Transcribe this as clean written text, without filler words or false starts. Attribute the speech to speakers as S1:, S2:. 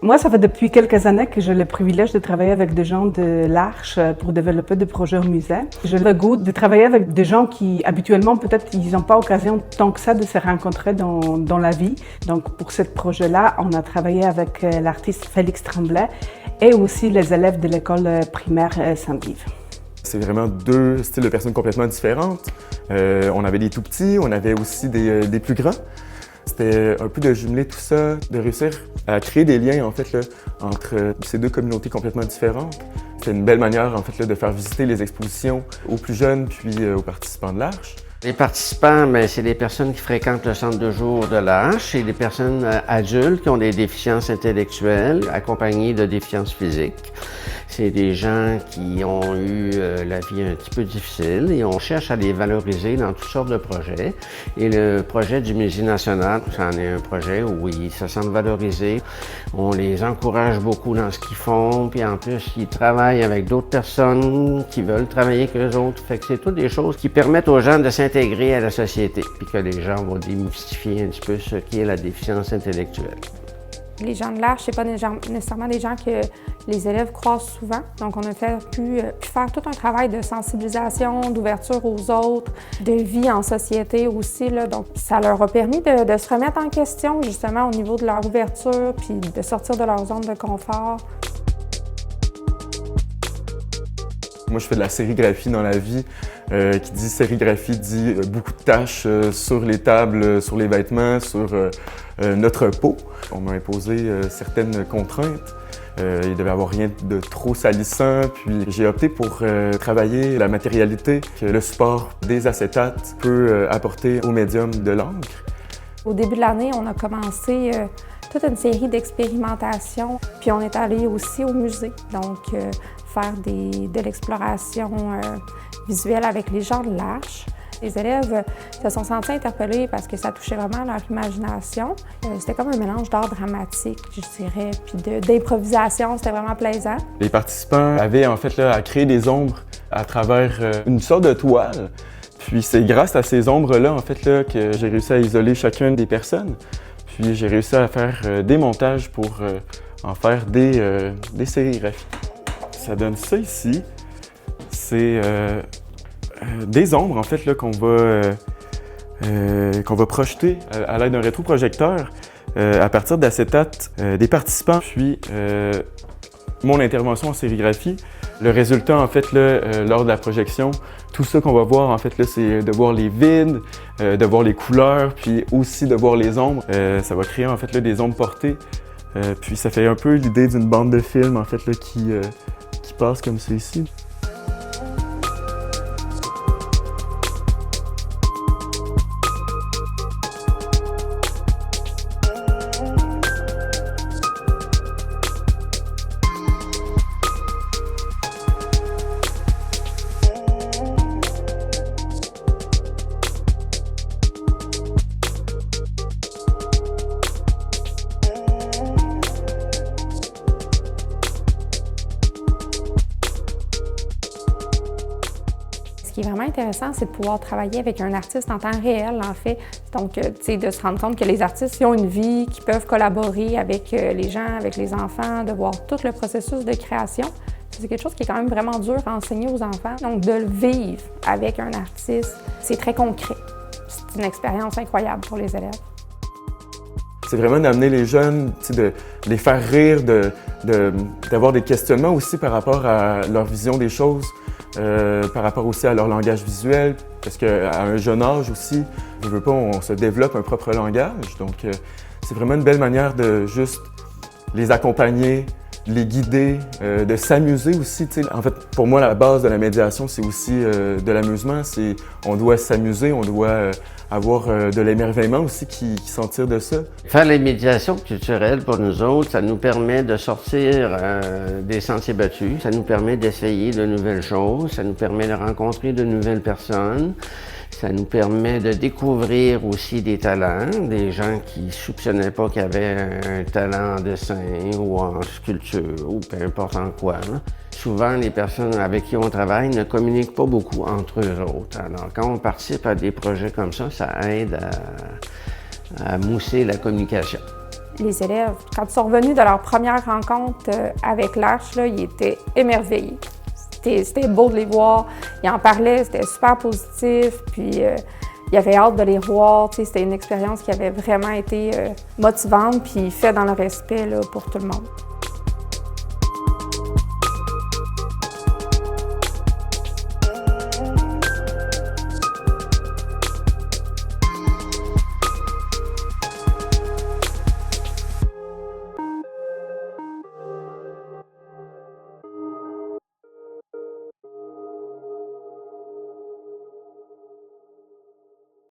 S1: Moi, ça fait depuis quelques années que j'ai le privilège de travailler avec des gens de l'Arche pour développer des projets au musée. J'ai le goût de travailler avec des gens qui, habituellement, peut-être, ils n'ont pas occasion tant que ça de se rencontrer dans la vie. Donc, pour ce projet-là, on a travaillé avec l'artiste Félix Tremblay et aussi les élèves de l'école primaire Saint-Yves.
S2: C'est vraiment deux styles de personnes complètement différentes. On avait des tout petits, on avait aussi des plus grands. C'était un peu de jumeler tout ça, de réussir à créer des liens en fait, là, entre ces deux communautés complètement différentes. C'était une belle manière en fait, là, de faire visiter les expositions aux plus jeunes puis aux participants de l'Arche.
S3: Les participants, c'est des personnes qui fréquentent le centre de jour de l'Arche. C'est des personnes adultes qui ont des déficiences intellectuelles accompagnées de déficiences physiques. C'est des gens qui ont eu la vie un petit peu difficile et on cherche à les valoriser dans toutes sortes de projets. Et le projet du Musée national, c'en est un projet où ils se sentent valorisés. On les encourage beaucoup dans ce qu'ils font, puis en plus, ils travaillent avec d'autres personnes qui veulent travailler avec eux autres. Fait que c'est toutes des choses qui permettent aux gens de s'intégrer à la société, puis que les gens vont démystifier un petit peu ce qu'est la déficience intellectuelle.
S4: Les gens de l'Arche, c'est pas nécessairement des gens que les élèves croisent souvent. Donc, on a pu faire tout un travail de sensibilisation, d'ouverture aux autres, de vie en société aussi, là. Donc, ça leur a permis de se remettre en question, justement, au niveau de leur ouverture, puis de sortir de leur zone de confort.
S2: Moi, je fais de la sérigraphie dans la vie. Qui dit sérigraphie dit beaucoup de taches sur les tables, sur les vêtements, sur notre peau. On m'a imposé certaines contraintes. Il devait y avoir rien de trop salissant. Puis j'ai opté pour travailler la matérialité que le support des acétates peut apporter au médium de l'encre.
S4: Au début de l'année, on a commencé toute une série d'expérimentations. Puis on est allé aussi au musée, donc faire de l'exploration visuelle avec les gens de l'Arche. Les élèves se sont sentis interpellés parce que ça touchait vraiment leur imagination. C'était comme un mélange d'art dramatique, je dirais, puis d'improvisation. C'était vraiment plaisant.
S2: Les participants avaient en fait là, à créer des ombres à travers une sorte de toile. Puis c'est grâce à ces ombres-là en fait là, que j'ai réussi à isoler chacune des personnes. Puis j'ai réussi à faire des montages pour en faire des sérigraphies. Ça donne ça ici. C'est des ombres en fait là, qu'on va projeter à l'aide d'un rétroprojecteur à partir d'acétates des participants. Puis mon intervention en sérigraphie, le résultat en fait là, lors de la projection, tout ça qu'on va voir en fait là, c'est de voir les vides, de voir les couleurs, puis aussi de voir les ombres. Ça va créer en fait là, des ombres portées. Puis ça fait un peu l'idée d'une bande de film en fait là, qui passe comme c'est ici.
S4: Ce qui est vraiment intéressant, c'est de pouvoir travailler avec un artiste en temps réel, en fait. Donc, tu sais, de se rendre compte que les artistes, ils ont une vie, qui peuvent collaborer avec les gens, avec les enfants, de voir tout le processus de création. C'est quelque chose qui est quand même vraiment dur à enseigner aux enfants. Donc, de le vivre avec un artiste, c'est très concret. C'est une expérience incroyable pour les élèves.
S2: C'est vraiment d'amener les jeunes, de les faire rire, d'avoir des questionnements aussi par rapport à leur vision des choses, par rapport aussi à leur langage visuel, parce qu'à un jeune âge aussi, je veux pas, on se développe un propre langage. Donc, c'est vraiment une belle manière de juste les accompagner, les guider, de s'amuser aussi. En fait, pour moi, la base de la médiation, c'est aussi de l'amusement. On doit s'amuser, on doit avoir de l'émerveillement aussi qui s'en tire de ça.
S3: Faire les médiations culturelles pour nous autres, ça nous permet de sortir des sentiers battus, ça nous permet d'essayer de nouvelles choses, ça nous permet de rencontrer de nouvelles personnes, ça nous permet de découvrir aussi des talents, des gens qui ne soupçonnaient pas qu'il y avait un talent en dessin ou en sculpture ou peu importe en quoi, là. Souvent, les personnes avec qui on travaille ne communiquent pas beaucoup entre eux autres. Alors, quand on participe à des projets comme ça aide à mousser la communication.
S4: Les élèves, quand ils sont revenus de leur première rencontre avec l'Arche, là, ils étaient émerveillés. C'était beau de les voir, ils en parlaient, c'était super positif, puis ils avaient hâte de les voir. C'était une expérience qui avait vraiment été motivante puis faite dans le respect là, pour tout le monde.